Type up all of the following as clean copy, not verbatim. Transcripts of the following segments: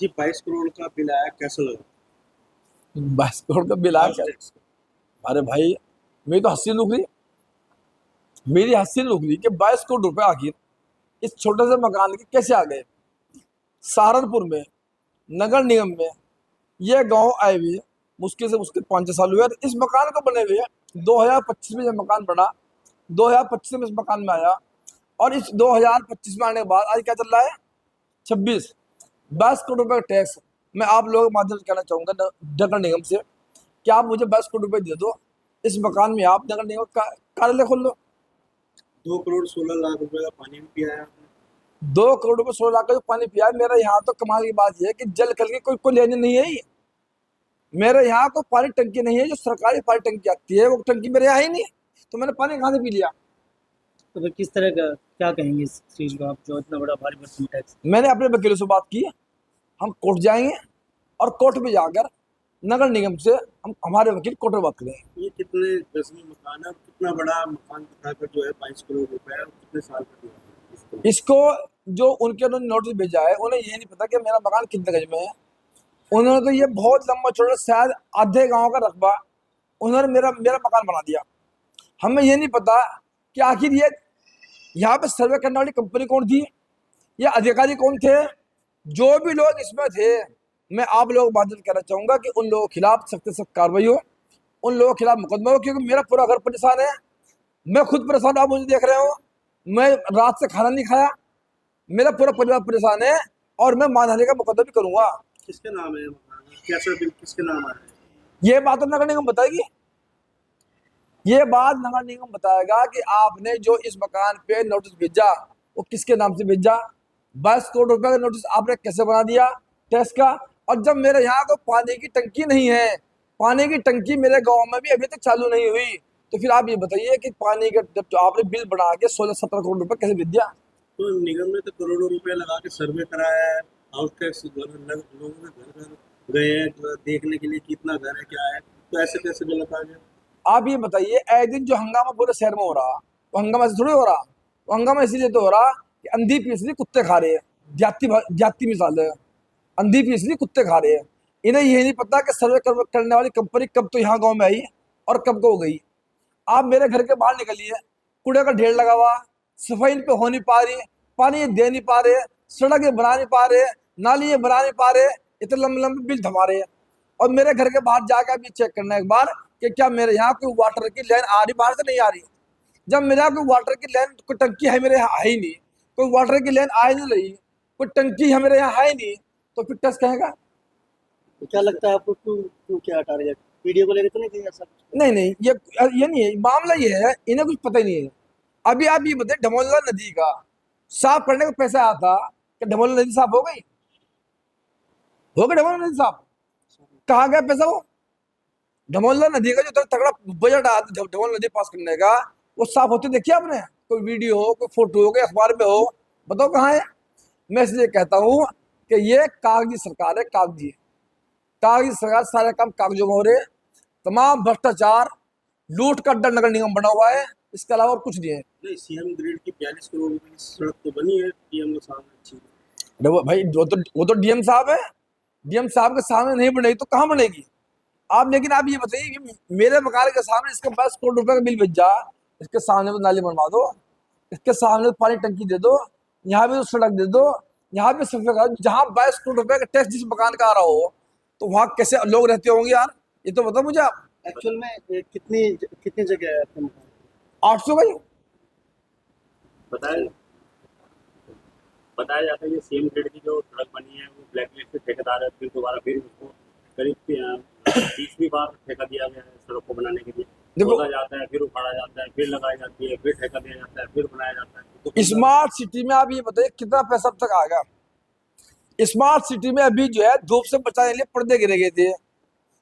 जी 22 करोड़ का बिल आया, कैसा लगा? 22 करोड़ का बिल आ House क्या? tax। अरे भाई, मेरी तो हंसी रुक रही, मेरी हंसी रुक रही कि 22 करोड़ रुपए आखिर इस छोटे से मकान के कैसे आ गए। सहारनपुर में नगर निगम में ये गांव आए हुए मुश्किल से मुश्किल 5 साल हुए और इस मकान को बने हुए 2025 में, जब मकान बना 2025 में इस मकान में आया, और इस 2025 में आने के बाद आज क्या चल रहा है, 26। 22 करोड़ रुपए का टैक्स मैं आप लोगों के माध्यम से कहना चाहूंगा नगर निगम से कि आप मुझे 22 करोड़ रुपए दे दो, इस मकान में आप नगर निगम का कार्यालय खोल लो। 2 करोड़ 16 लाख रुपए का पानी भी पिया है आपने। 2 करोड़ रुपए 16 लाख का जो पानी पिया है मेरा यहाँ, तो कमाल की बात यह है कि जल कल की कोई लेने नहीं है ये। मेरे यहाँ कोई पानी टंकी नहीं है, जो सरकारी पानी टंकी आती है वो टंकी मेरे यहाँ ही नहीं, तो मैंने पानी कहाँ से पी लिया। तो फिर किस तरह का क्या कहेंगे इस चीज़ को आप, जो इतना बड़ा भारी भरकम टैक्स? मैंने अपने वकीलों से बात की, हम कोर्ट जाएंगे और कोर्ट में जाकर नगर निगम से हम हमारे वकील कोर्ट में बात करेंगे। ये कितने गज में मकान है और कितना बड़ा मकान बताकर जो है 22 करोड़ रुपए है, और कितने साल का दिया है इसको? इसको जो उनके उन्होंने नोटिस भेजा है, उन्हें ये नहीं पता कि मेरा मकान कितने गज में है। उन्होंने तो ये बहुत लंबा चौड़ा शायद आधे गांव का रकबा उन्होंने मेरा मेरा मकान बना दिया। हमें ये नहीं पता कि आखिर ये यहाँ पे सर्वे करने वाली कंपनी कौन थी, ये अधिकारी कौन थे, जो भी लोग इसमें थे। मैं आप लोगों को बात कहना चाहूंगा कि उन लोगों के खिलाफ सख्त से सख्त कार्रवाई हो, उन लोगों के खिलाफ मुकदमा हो, क्योंकि मेरा पूरा घर परेशान है, मैं खुद परेशान, आप मुझे देख रहे हो, मैं रात से खाना नहीं खाया, मेरा पूरा परिवार परेशान है, और मैं मानहानि का मुकदमा भी करूंगा। किसके नाम है ये मकान? कैसा बिल किसके नाम आया है? ये बात तो नगर निगम बताएगी, ये बात नगर निगम बताएगा कि आपने जो इस मकान पे नोटिस भेजा वो किसके नाम से भेजा, 22 करोड़ रुपए का नोटिस आपने कैसे बना दिया टैक्स का। और जब मेरे यहाँ को पानी की टंकी नहीं है, पानी की टंकी मेरे गांव में भी अभी तक चालू नहीं हुई, तो फिर आप ये बताइए कि पानी का जब आपने बिल बना के 16-17 करोड़ रुपए कैसे भेज दिया। तो निगम ने तो करोड़ों रुपए लगा के सर्वे कराया है, हाउस टैक्स लोगों के घर घर गए हैं तो देखने के लिए कितना घर है क्या है, तो ऐसे कैसे गलत आ गया? आप ये बताइए, ए दिन जो हंगामा पूरे शहर में हो रहा, वो हंगामा से थोड़ी हो रहा, वो हंगामा इसीलिए तो हो रहा कि अंधी पीसली कुत्ते खा रहे हैं, जाति मिसाल है, अंधी पीसली कुत्ते खा रहे हैं। इन्हें ये नहीं पता कि सर्वे करने वाली कंपनी कब तो यहाँ गांव में आई और कब को हो गई। आप मेरे घर के बाहर निकलिए, कूड़े का ढेर लगा हुआ, सफाई इन पे हो नहीं पा रही, पानी ये दे नहीं पा रहे, सड़क ये बना नहीं पा रहे, नाली ये बना नहीं पा रहे, इतने लंबे लंबे बिल थमा रहे हैं। और मेरे घर के बाहर जाकर भी चेक करना एक बार कि क्या मेरे यहाँ कोई वाटर की लाइन आ रही, बाहर से नहीं आ रही। जब मेरे यहाँ कोई वाटर की लाइन, कोई टंकी है मेरे यहाँ है ही नहीं, कोई वाटर की लाइन आ ही नहीं रही, कोई टंकी है मेरे यहाँ है ही नहीं, तो फिर टेस्ट कहेगा। तो क्या लगता है आपको, क्यों क्यों क्या टारगेट वीडियो को लेकर तो नहीं किया ऐसा? नहीं नहीं, ये नहीं है मामला, ये है इन्हें कुछ पता ही नहीं है। अभी आप ये बताइए, ढमोला नदी का साफ करने का पैसा आया था कि ढमोला नदी साफ हो गई ढमोला नदी साफ, कहाँ गया पैसा वो? ढमोला नदी का जो तगड़ा बजट आया था ढमोला नदी पास करने का, वो साफ होते देखिए आपने? कोई वीडियो हो, कोई फोटो हो, कोई अखबार में हो, बताओ कहाँ है। मैं इसलिए कहता हूँ कि ये कागजी सरकार है, कागजी सरकार, सारे काम कागजों में हो रहे, तमाम भ्रष्टाचार लूट का अड्डा नगर निगम बना हुआ है, इसके अलावा और कुछ नहीं है। नहीं, सीएम ग्रेड की 42 करोड़ रुपए की सड़क तो बनी है पीएम के सामने, अच्छी। अरे भाई, वो तो डीएम साहब है, डीएम साहब के सामने नहीं बनेगी तो कहाँ बनेगी आप? लेकिन आप ये बताइए कि मेरे मकान के सामने इसके 22 करोड़ रुपए का बिल भेज जा, इसके सामने तो नाली बनवा दो, इसके सामने तो पानी टंकी दे दो, यहाँ पे तो सड़क दे दो, यहाँ पे सफाई करो। जहाँ 22 करोड़ रुपए का टैक्स जिस मकान का आ रहा हो, तो वहाँ कैसे लोग रहते होंगे यार, ये तो बताओ मुझे आप। एक्चुअल में कितनी कितनी जगह है आपके मकान? 800 भाई। बताया बताया जाता है ये सीएम ग्रेड की जो सड़क बनी है वो ब्लैक लिस्ट पे ठेकेदार है, फिर दोबारा फिर उसको करीब 20वीं बार ठेका दिया गया है सड़क को बनाने के लिए। देखो, खोदा जाता है, फिर उखाड़ा जाता है, फिर लगाई जाती है, फिर ठेका दिया जाता है, फिर बनाया जाता है। तो स्मार्ट सिटी में आप ये बताइए कितना पैसा अब तक आएगा। स्मार्ट सिटी में अभी जो है धूप से बचाने के लिए पर्दे गिरे गए थे,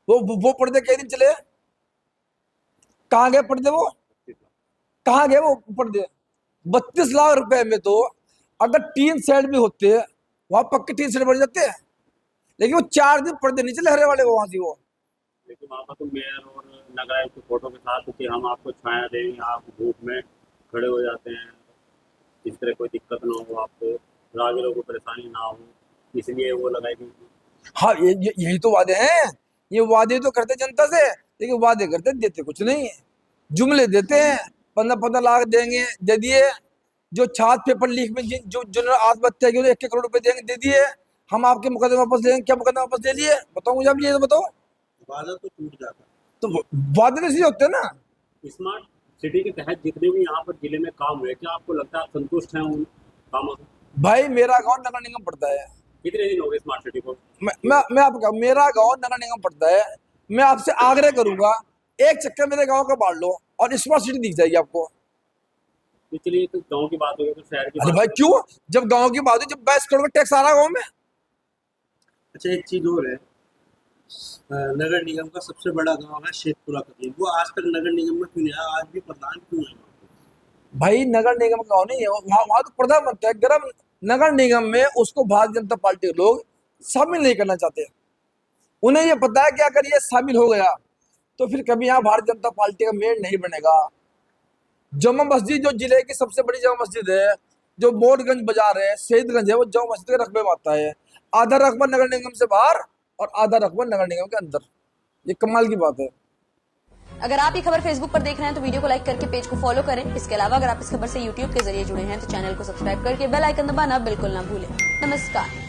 वो पर्दे कई दिन चले, कहाँ गए पर्दे? वो कहाँ गए वो पर्दे? 32 लाख रुपए में तो अगर टीन शेड भी होते वहां पक्के टीन शेड बन जाते हैं, लेकिन वो 4 दिन पर्दे नहीं चले हरे वाले वहां से वो। लेकिन वहाँ पर तो मेयर और नगर आयुक्त की फोटो के साथ कि हम आपको छाया देंगे, आप धूप में खड़े हो जाते हैं, इस तरह कोई दिक्कत ना हो आपको, राहगीरों को परेशानी ना हो, इसलिए वो लगाई गई थी। हाँ, यही तो वादे हैं। ये वादे तो करते जनता से, लेकिन वादे करते देते कुछ नहीं है। जुमले देते हैं, 15-15 लाख देंगे, दे दिए। जो छात्र पेपर लीक में जो जिन्होंने आत्महत्या की, उन्हें 1 करोड़ रुपए देंगे, दे दिए। हम आपके मुकदमे वापस लेंगे, क्या मुकदमा वापस ले लिए? बताओ मुझे, आप ये तो बताओ। वादा तो टूट जाता। तो वादे नहीं होते ना। स्मार्ट सिटी के तहत जितने भी यहाँ पर जिले में काम हुए, क्या आपको लगता है आप संतुष्ट हैं उन कामों से? भाई मेरा गांव नगर निगम पड़ता है। कितने दिन हो गए स्मार्ट सिटी को? मैं आपका, मेरा गांव नगर निगम पड़ता है। मैं आपसे आग्रह करूंगा, एक चक्कर मेरे गांव का बांट लो और स्मार्ट सिटी दिख जाएगी आपको। चलिए, तो गांव की बात हो गई, तो शहर की अरे बात भाई हो गई। क्यों? जब गांव की बात है, जब 22 करोड़ का टैक्स आ रहा है गाँव में। अच्छा, एक चीज और है, नगर निगम का सबसे बड़ा गांव है शेखपुरा कदीम, वो आज तक नगर निगम में क्यों नहीं आया? आज भी प्रधान क्यों है? भाई नगर निगम गाँव नहीं है, वहां तो प्रधान बनता है गर्म। नगर निगम में उसको भारतीय जनता पार्टी के लोग शामिल नहीं करना चाहते। उन्हें ये पता है कि अगर ये शामिल हो गया तो फिर कभी यहाँ भारतीय जनता पार्टी का मेल नहीं बनेगा। जमा मस्जिद जो जिले की सबसे बड़ी जमा मस्जिद है, जो मोरगंज बाजार है, शहीदगंज है, वो जमा मस्जिद के रकबे में आता है। आधा रकबा नगर निगम से बाहर और आधा रकबा नगर निगम के अंदर। ये कमाल की बात है। अगर आप ये खबर फेसबुक पर देख रहे हैं तो वीडियो को लाइक करके पेज को फॉलो करें। इसके अलावा अगर आप इस खबर से यूट्यूब के जरिए जुड़े हैं तो चैनल को सब्सक्राइब करके बेल आइकन दबाना बिल्कुल ना भूलें। नमस्कार।